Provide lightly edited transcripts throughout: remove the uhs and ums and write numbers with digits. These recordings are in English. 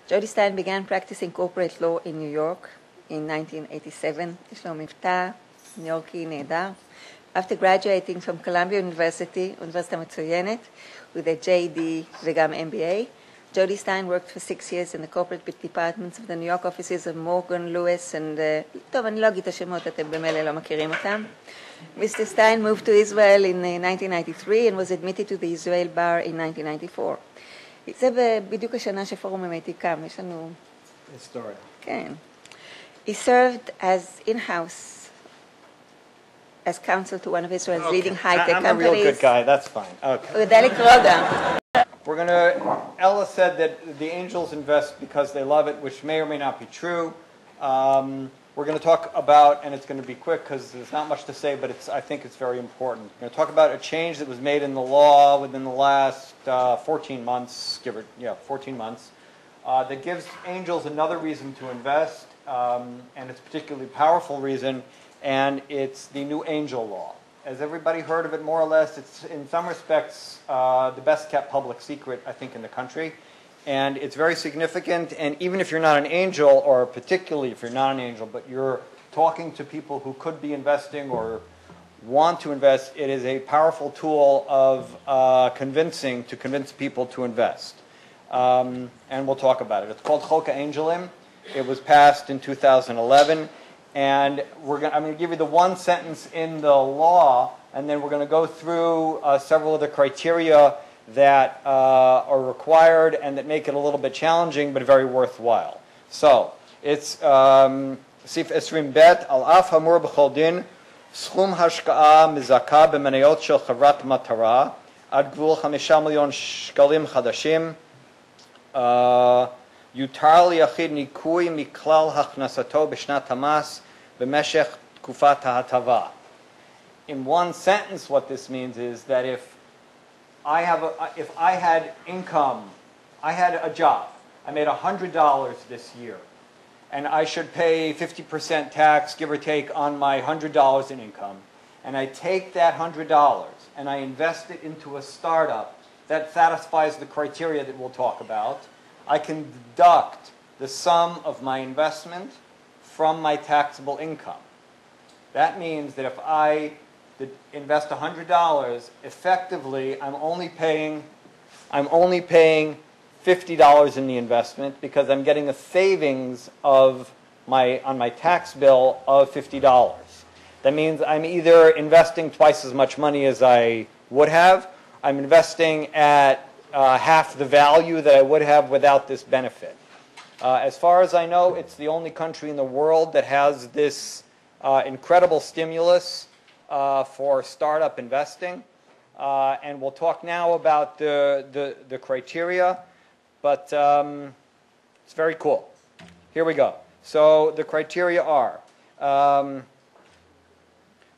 Jody Stein began practicing corporate law in New York in 1987. יש לו מבטא ניו יורקי נהדר. After graduating from Columbia University, אוניברסיטה מצוינת, with a JD וגם MBA, Jody Stein worked for 6 years in the corporate departments of the New York offices of Morgan, Lewis, and... טוב, אני לא אגיד את השמות, אתם במילא לא מכירים אותם. Mr. Stein moved to Israel in 1993 and was admitted to the Israel bar in 1994. זה בדיוק השנה שפורום MIT קם, יש לנו... היסטוריה. כן. He served as in-house, as counsel to one of Israel's leading high-tech companies. I'm a real good guy, that's fine. Okay. הוא יודע לקרוא גם. We're going to, Ella said that the angels invest because they love it, which may or may not be true. We're going to talk about, and it's going to be quick because there's not much to say, but I think it's very important. We're going to talk about a change that was made in the law within the last 14 months, 14 months, that gives angels another reason to invest, and it's a particularly powerful reason, and it's the new angel law. Has everybody heard of it more or less? It's in some respects the best kept public secret, I think, in the country. And it's very significant. And even if you're not an angel, or particularly if you're not an angel, but you're talking to people who could be investing or want to invest, it is a powerful tool of convince people to invest. And we'll talk about it. It's called Chok HaAngelim. It was passed in 2011. And I'm going to give you the one sentence in the law, and then we're going to go through several of the criteria that are required and that make it a little bit challenging, but very worthwhile. So, it's Sif Esrim Bet, Al-Af Hamur B'chol Din, Schum Hashka'a Mizaka B'manayot Shel Chavrat Matara, Ad Gvul 5 million Shkalim Chadashim, יותר ליחיד ניכוי מכלל הכנסתו בשנת המס במשך תקופת ההטבה. In one sentence, what this means is that if I had income, I had a job, I made $100 this year, and I should pay 50% tax, give or take, on my $100 in income, and I take that $100 and I invest it into a startup that satisfies the criteria that we'll talk about, I can deduct the sum of my investment from my taxable income. That means that if I invest $100, effectively I'm only paying $50 in the investment because I'm getting a savings on my tax bill of $50. That means I'm either investing twice as much money as I would have, I'm investing at half the value that I would have without this benefit. As far as I know, it's the only country in the world that has this incredible stimulus for startup investing. And we'll talk now about the criteria, but it's very cool. Here we go. So the criteria are,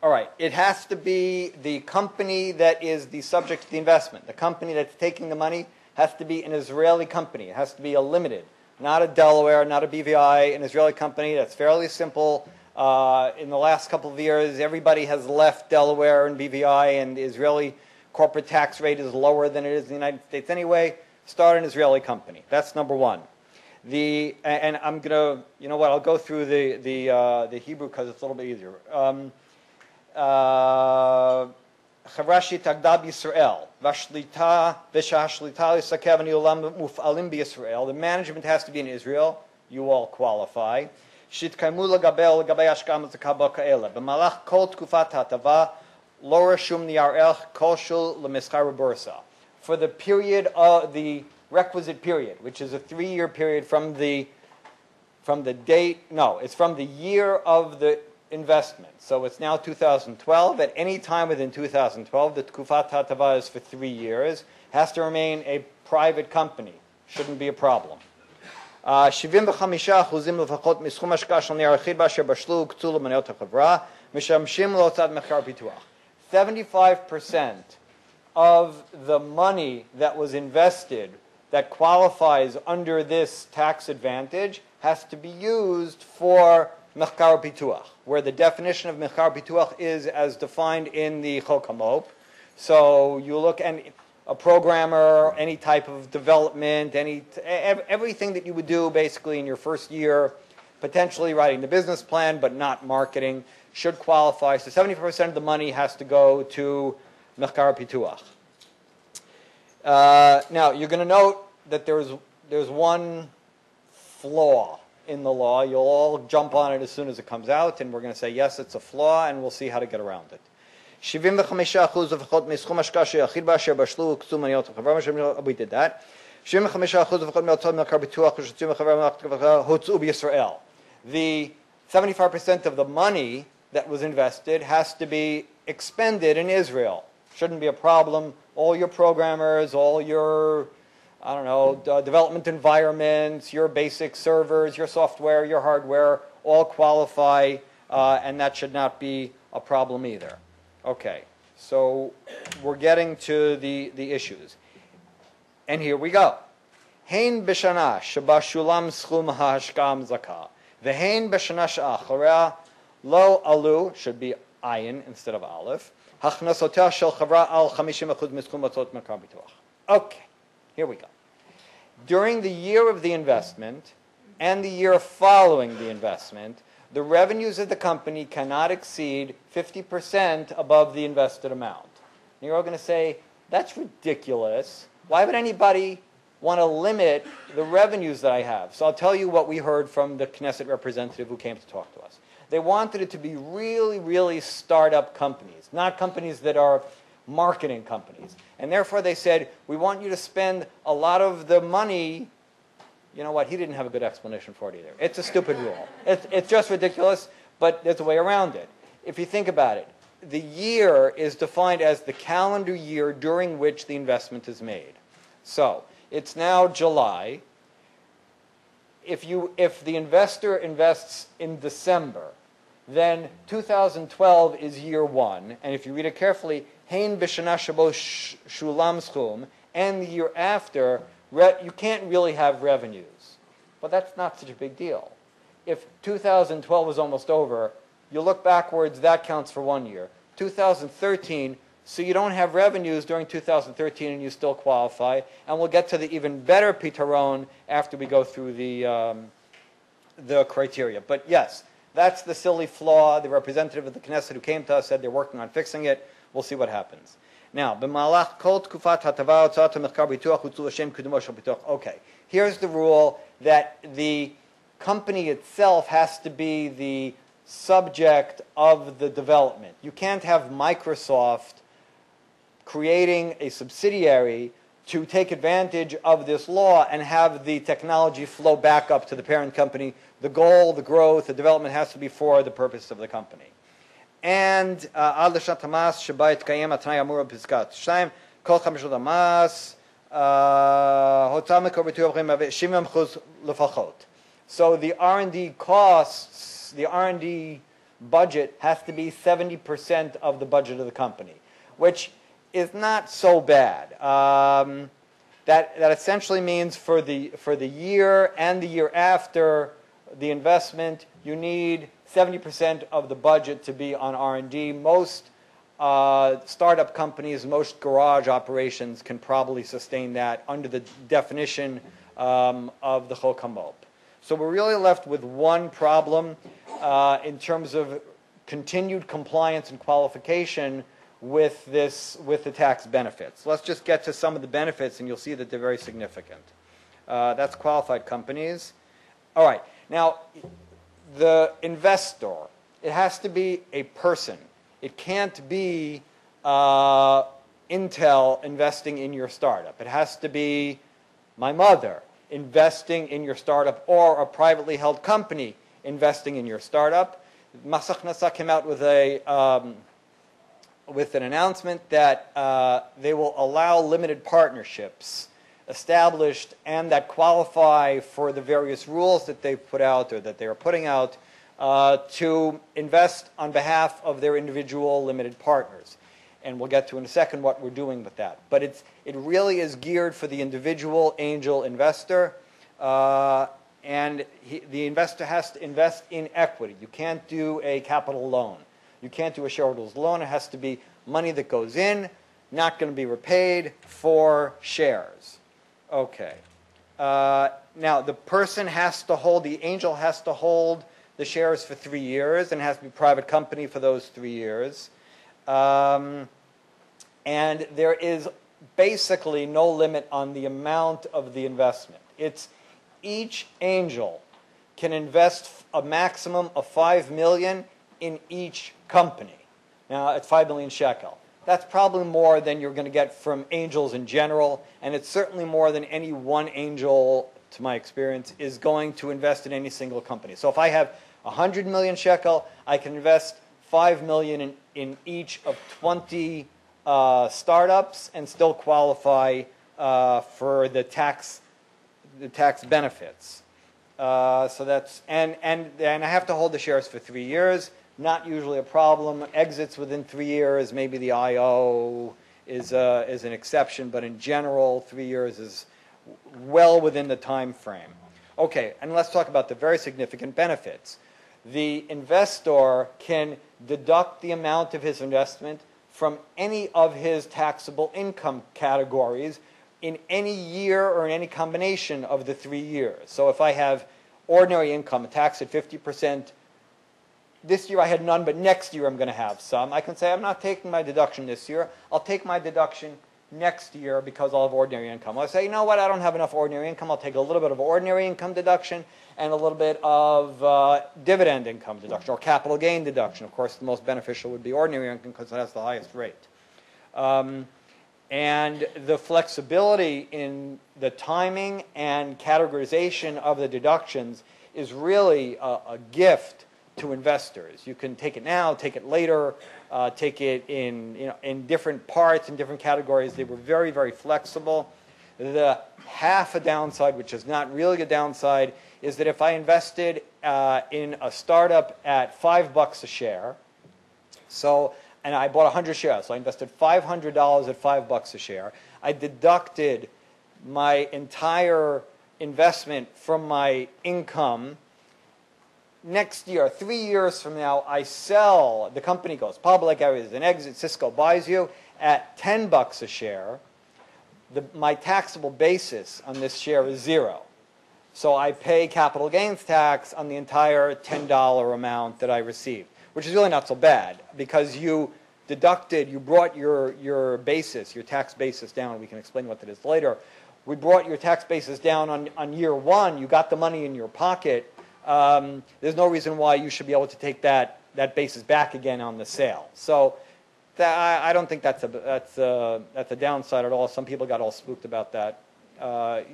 all right, it has to be the company that is the subject of the investment. The company that's taking the money has to be an Israeli company. It has to be a limited, not a Delaware, not a BVI, an Israeli company. That's fairly simple. In the last couple of years, everybody has left Delaware and BVI, and the Israeli corporate tax rate is lower than it is in the United States anyway. Start an Israeli company. That's number one. And I'm going to, you know what, I'll go through the Hebrew because it's a little bit easier. חברה שהתאגדה בישראל והשליטה להסתכל וניהולם מופעלים בישראל, the management has to be in Israel, you all qualify, שהתקיימו לגבי השקעה מזכה כאלה, במהלך כל תקופת ההטבה לא רשום נייר ערך כלשהו למסחר בבורסה. For the period of the requisite period, which is a 3-year period from the date, no, it's from the year of the investment. So it's now 2012. At any time within 2012, the Tkufat HaTava is for 3 years. Has to remain a private company. Shouldn't be a problem. 75% לפחות מסכום השקעה של נער יחיד באשר בשלו הוקצו למניות החברה, משמשים להוצאת מחקר פיתוח. 75% of the money that was invested that qualifies under this tax advantage has to be used for מחקר פיתוח, where the definition of מחקר פיתוח is as defined in the Chok HaMop. So you look, and a programmer, any type of development, everything that you would do basically in your first year, potentially writing the business plan but not marketing, should qualify. So 70% of the money has to go to מחקר ופיתוח. Now, you're going to note that there's one flaw in the law. You'll all jump on it as soon as it comes out, and we're going to say, yes, it's a flaw, and we'll see how to get around it. 75% לפחות מסכום השקעה שיחיד בה אשר בשלו הוקצו מניות החברה, we did that. 75% לפחות מהוצאות מחקר ופיתוח שהוציאו מחברה הוצאו בישראל. The 75% of the money that was invested has to be expended in Israel. Shouldn't be a problem. All your programmers, all your, I don't know, development environments, your basic servers, your software, your hardware, all qualify, and that should not be a problem either. Okay, so we're getting to the issues. And here we go. Hein b'shana sheba shulam schum ha'ashka'ah mzaka. V'hein b'shana she'achareh lo alu, should be ayin instead of aleph. Hachnasotah shel chavra al 50% מסכום הוצאות מחקר ופיתוח. Okay, here we go. During the year of the investment and the year following the investment, the revenues of the company cannot exceed 50% above the invested amount. And you're all going to say, that's ridiculous. Why would anybody want to limit the revenues that I have? So I'll tell you what we heard from the Knesset representative who came to talk to us. They wanted it to be really, really startup companies, not companies that are marketing companies. And therefore they said, we want you to spend a lot of the money. You know what? He didn't have a good explanation for it either. It's a stupid rule. It's just ridiculous, but there's a way around it. If you think about it, the year is defined as the calendar year during which the investment is made. So it's now July. If the investor invests in December, then 2012 is year one. And if you read it carefully, hein b'shana shebo shulam schum, and the year after, you can't really have revenues. But that's not such a big deal. If 2012 is almost over, you look backwards, that counts for 1 year. 2013, so you don't have revenues during 2013 and you still qualify. And we'll get to the even better pitaron after we go through the criteria. But yes, that's the silly flaw. The representative of the Knesset who came to us said they're working on fixing it. We'll see what happens. Now, במהלך כל תקופת הטבה הוצאות המחקר ופיתוח הוצאו לשם קידומו של פיתוח. Okay, here's the rule that the company itself has to be the subject of the development. You can't have Microsoft creating a subsidiary to take advantage of this law and have the technology flow back up to the parent company. The goal, the growth, the development has to be for the purpose of the company. And עד לשנת המס שבה יתקיים התנאי האמור בפסקה 2, כל 5 שנות המס, הוצאה מקור ביטוח מהווה 70% לפחות. So the R&D costs, the R&D budget has to be 70% of the budget of the company, which is not so bad. That essentially means for the year and the year after the investment, you need 70% of the budget to be on R&D. Most startup companies, most garage operations can probably sustain that under the definition of the Chok HaMop. So we're really left with one problem in terms of continued compliance and qualification with the tax benefits. Let's just get to some of the benefits, and you'll see that they're very significant. That's qualified companies. All right. Now, the investor, it has to be a person. It can't be Intel investing in your startup. It has to be my mother investing in your startup or a privately held company investing in your startup. Mas הכנסה came out with an announcement that they will allow limited partnerships established and that qualify for the various rules that they've put out or that they are putting out to invest on behalf of their individual limited partners. And we'll get to in a second what we're doing with that. But it really is geared for the individual angel investor, and the investor has to invest in equity. You can't do a capital loan. You can't do a shareholder's loan. It has to be money that goes in not going to be repaid, 4 shares. Okay. Now, the person has to hold, the angel has to hold the shares for 3 years and has to be a private company for those 3 years. And there is basically no limit on the amount of the investment. It's each angel can invest a maximum of 5 million in each company. Now, it's 5 million shekel. That's probably more than you're going to get from angels in general, and it's certainly more than any one angel, to my experience, is going to invest in any single company. So if I have 100 million shekel, I can invest 5 million in each of 20 startups and still qualify for the tax benefits. So that's and I have to hold the shares for 3 years. Not usually a problem. Exits within 3 years, maybe the IO is an exception, but in general, 3 years is well within the time frame. Okay, and let's talk about the very significant benefits. The investor can deduct the amount of his investment from any of his taxable income categories in any year or in any combination of the 3 years. So if I have ordinary income, taxed at 50%, this year I had none, but next year I'm going to have some, I can say I'm not taking my deduction this year. I'll take my deduction next year because I'll have ordinary income. I'll say, you know what, I don't have enough ordinary income. I'll take a little bit of ordinary income deduction and a little bit of dividend income deduction or capital gain deduction. Of course, the most beneficial would be ordinary income because it has the highest rate. And the flexibility in the timing and categorization of the deductions is really a gift to investors. You can take it now, take it later, take it in different parts, in different categories. They were very, very flexible. The half a downside, which is not really a downside, is that if I invested in a startup at $5 a share, and I bought 100 shares, so I invested $500 at $5 a share, I deducted my entire investment from my income. Next year, 3 years from now, I sell, the company goes public, there's an exit, Cisco buys you at $10 a share. My taxable basis on this share is 0. So I pay capital gains tax on the entire $10 amount that I received, which is really not so bad because you brought your basis, your tax basis down. We can explain what that is later. We brought your tax basis down on year 1. You got the money in your pocket. There's no reason why you should be able to take that basis back again on the sale. So I don't think that's a downside at all. Some people got all spooked about that.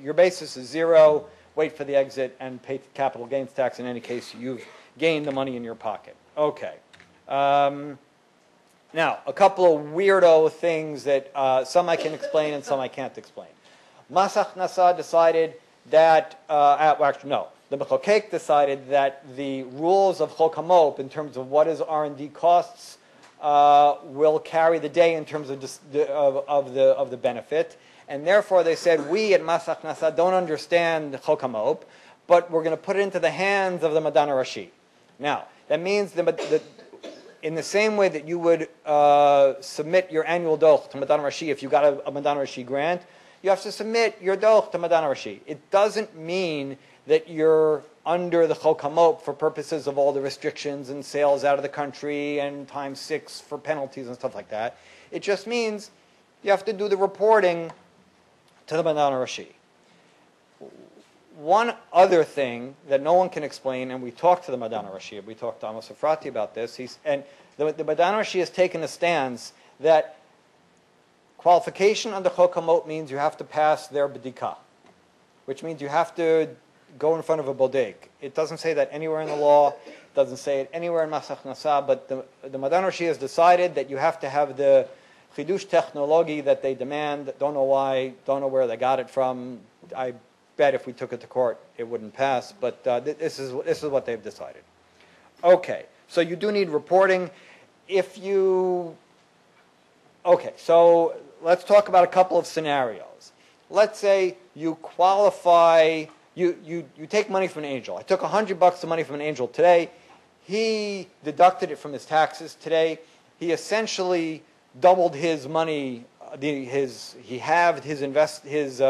Your basis is 0. Wait for the exit and pay capital gains tax. In any case, you've gained the money in your pocket. Okay. Now, a couple of weirdo things that some I can explain and some I can't explain. Mas Haknasa decided that, the Mechokek decided that the rules of Chok HaMop in terms of what is R&D costs will carry the day in terms of the benefit. And therefore they said, we at Mas Haknasa don't understand Chok HaMop, but we're going to put it into the hands of the Madan Rashi. Now, that means in the same way that you would submit your annual doch to Madan Rashi if you got a Madan Rashi grant, you have to submit your doch to Madan Rashi. It doesn't mean that you're under the Chok HaMop for purposes of all the restrictions and sales out of the country and times 6 for penalties and stuff like that. It just means you have to do the reporting to the Madan Rashi. One other thing that no one can explain, and we talked to the Madan Rashi, we talked to Amos Efrati about this, and the Madan Rashi has taken a stance that qualification under Chok HaMop means you have to pass their B'dika, which means you have to go in front of a bodek. It doesn't say that anywhere in the law. It doesn't say it anywhere in Mas Haknasa, but the Madan Rashi has decided that you have to have the chidush technology that they demand. Don't know why, don't know where they got it from. I bet if we took it to court, it wouldn't pass, but this is what they've decided. Okay, so you do need reporting. Okay, so let's talk about a couple of scenarios. Let's say you qualify, you take money from an angel. I took $100 of money from an angel today. He deducted it from his taxes today. He essentially doubled his money he halved his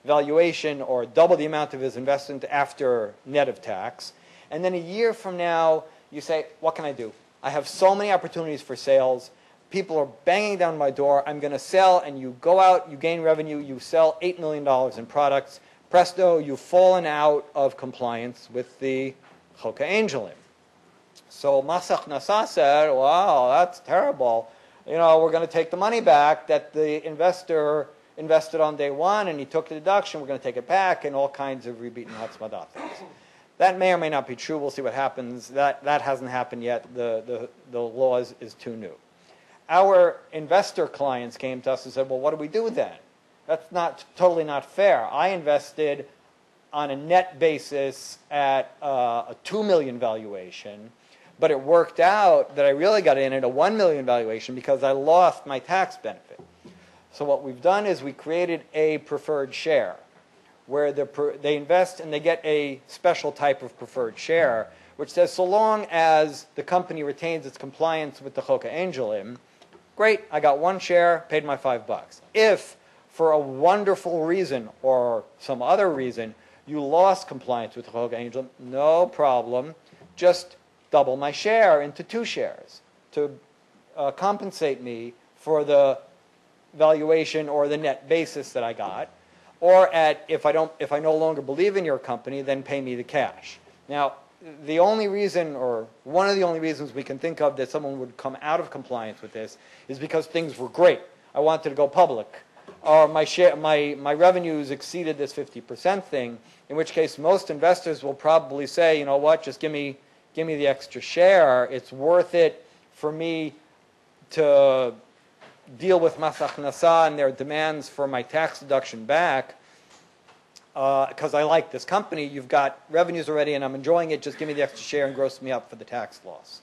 valuation or double the amount of his investment after net of tax. And then a year from now, you say, what can I do? I have so many opportunities for sales. People are banging down my door. I'm going to sell. And you go out, you gain revenue, you sell $8 million in products. Presto, you've fallen out of compliance with the Chok Angelim. So Mas הכנסה said, wow, that's terrible. We're going to take the money back that the investor invested on day one, and he took the deduction. We're going to take it back, and all kinds of rebit and hatzmadah things. That may or may not be true. We'll see what happens. That hasn't happened yet. The law is too new. Our investor clients came to us and said, well, what do we do then? That's totally not fair. I invested on a net basis at a $2 million valuation, but it worked out that I really got in at a $1 million valuation because I lost my tax benefit. So what we've done is we created a preferred share where they invest and they get a special type of preferred share, which says so long as the company retains its compliance with the Chok Angelim, great, I got one share, paid my $5. If for a wonderful reason or some other reason you lost compliance with the Chok Angelim, no problem, just double my share into 2 shares to compensate me for the valuation or the net basis that I got. Or if I no longer believe in your company, then pay me the cash. Now, the only reason, or one of the only reasons we can think of that someone would come out of compliance with this is because things were great. I wanted to go public. Or my revenues exceeded this 50% thing, in which case most investors will probably say, you know what, just give me the extra share. It's worth it for me to deal with Mas הכנסה and their demands for my tax deduction back because I like this company. You've got revenues already and I'm enjoying it. Just give me the extra share and gross me up for the tax loss.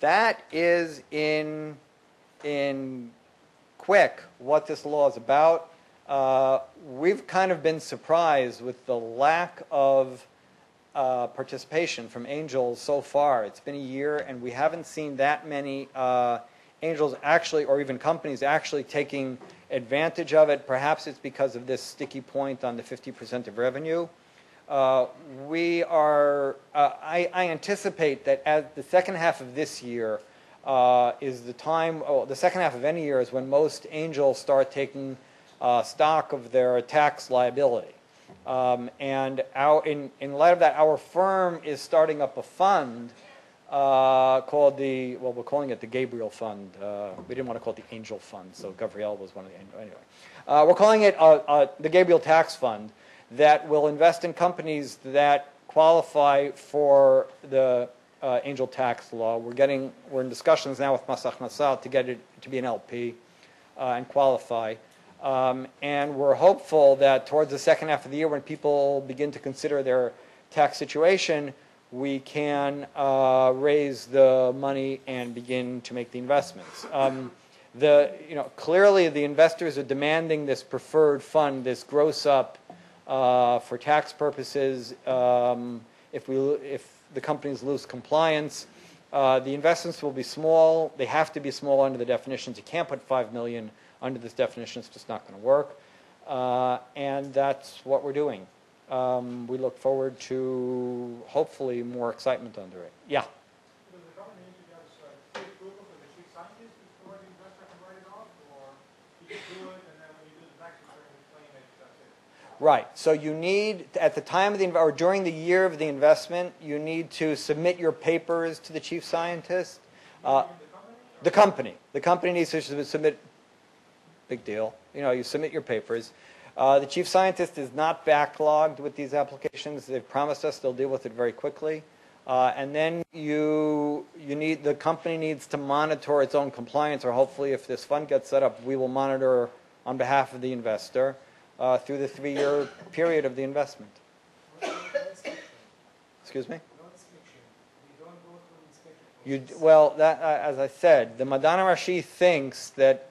That is in quick what this law is about. We've kind of been surprised with the lack of participation from angels so far. It's been a year and we haven't seen that many angels actually, or even companies actually taking advantage of it. Perhaps it's because of this sticky point on the 50% of revenue. I anticipate that as the second half of this year is the time, the second half of any year is when most angels start taking stock of their tax liability. And in light of that, our firm is starting up a fund called we're calling it the Gabriel Fund. We didn't want to call it the Angel Fund, so Gabriel was one of the angels. Anyway, we're calling it the Gabriel Tax Fund that will invest in companies that qualify for the angel tax law. We're in discussions now with Mas הכנסה to get it to be an LP and qualify. And we're hopeful that towards the second half of the year, when people begin to consider their tax situation, we can raise the money and begin to make the investments. Clearly the investors are demanding this preferred fund, this gross up for tax purposes. If the companies lose compliance, the investments will be small. They have to be small under the definitions. You can't put $5 million under this definition. It's just not going to work. And that's what we're doing. We look forward to hopefully more excitement under it. Yeah. Does the company need to get approval for the chief scientist before the investor can write it off, or you just do it and then when you do the tax return you claim it, that's it? Right. So you need, at the time of or during the year of the investment, you need to submit your papers to the chief scientist. The company needs to submit. Big deal. You submit your papers. The chief scientist is not backlogged with these applications. They've promised us they'll deal with it very quickly. And then the company needs to monitor its own compliance, or hopefully if this fund gets set up, we will monitor on behalf of the investor through the 3-year period of the investment. Excuse me? As I said, the Madana Rashi thinks that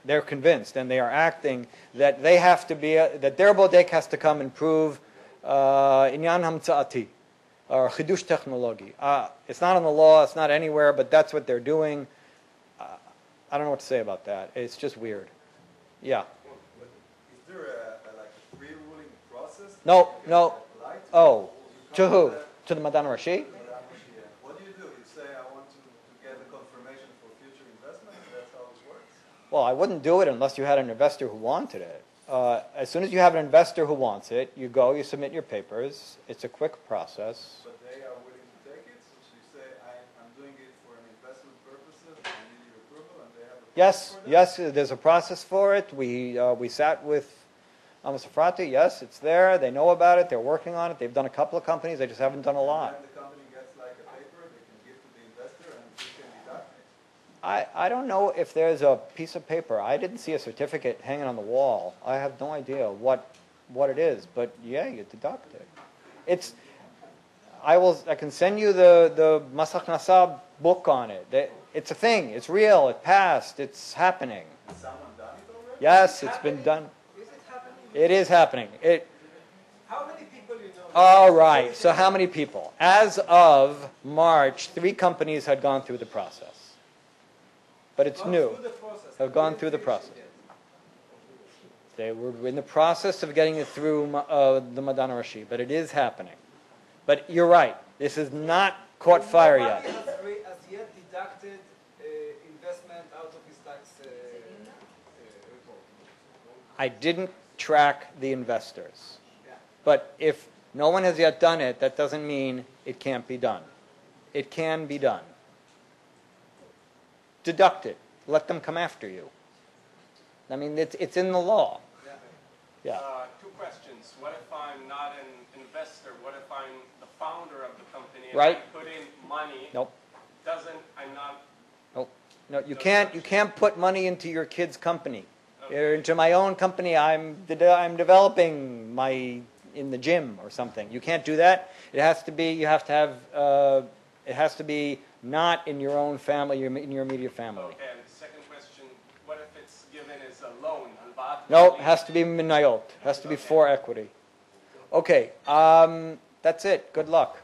they're convinced and they are acting that they have to be that their bodek has to come and prove inyan hamtzaati or chidush technology. It's not in the law, it's not anywhere, but that's what they're doing. I don't know what to say about that. It's just weird. Yeah. But is there like a pre-ruling process? No, no. Apply to? Oh, You to come who? the- To the Madan Rashi? What do? You say, I want to get the confirmation for future investment? That's how it works? Well, I wouldn't do it unless you had an investor who wanted it. As soon as you have an investor who wants it, you go, you submit your papers. It's a quick process. But they are willing to take it? So you say, I'm doing it for an investment purposes, I need your approval, and they have a Yes, process for that? yes, there's a process for it. We sat with Safrati. Yes, it's there. They know about it. They're working on it. They've done a couple of companies. They just haven't done a lot. And the company gets like a paper they can give to the investor and you can deduct it? I don't know if there's a piece of paper. I didn't see a certificate hanging on the wall. I have no idea what it is, but yeah, you deduct it. It's I can send you the Mas Haknasa book on it. It's a thing. It's real. It passed. It's happening. Has someone done it already? Yes, it's been done. Is it happening? It is happening. How many people you know? All right. So how many people? As of March, 3 companies had gone through the process. But it's Gone new. through the process. Have gone through the process. They were in the process of getting it through the Madan Rashi, but it is happening. But you're right. This is not caught fire yet. Nobody has yet deducted investment out of his tax report. I didn't track the investors. Yeah. But if no one has yet done it, that doesn't mean it can't be done. It can be done. Deduct it. Let them come after you. I mean, it's in the law. Yeah. 2 questions. What if I'm not an investor? What if I'm the founder of the company and Right. I put in money? Nope. I'm not. Nope. No, you can't put money into your kid's company. Or into my own company. I'm developing in the gym or something. You can't do that. It has to be. You have to have. It has to be not in your own family. In your immediate family. Okay. And the second question: what if it's given as a loan? Halvat? No, it has to be minayot. It has to be for equity. Okay. That's it. Good luck.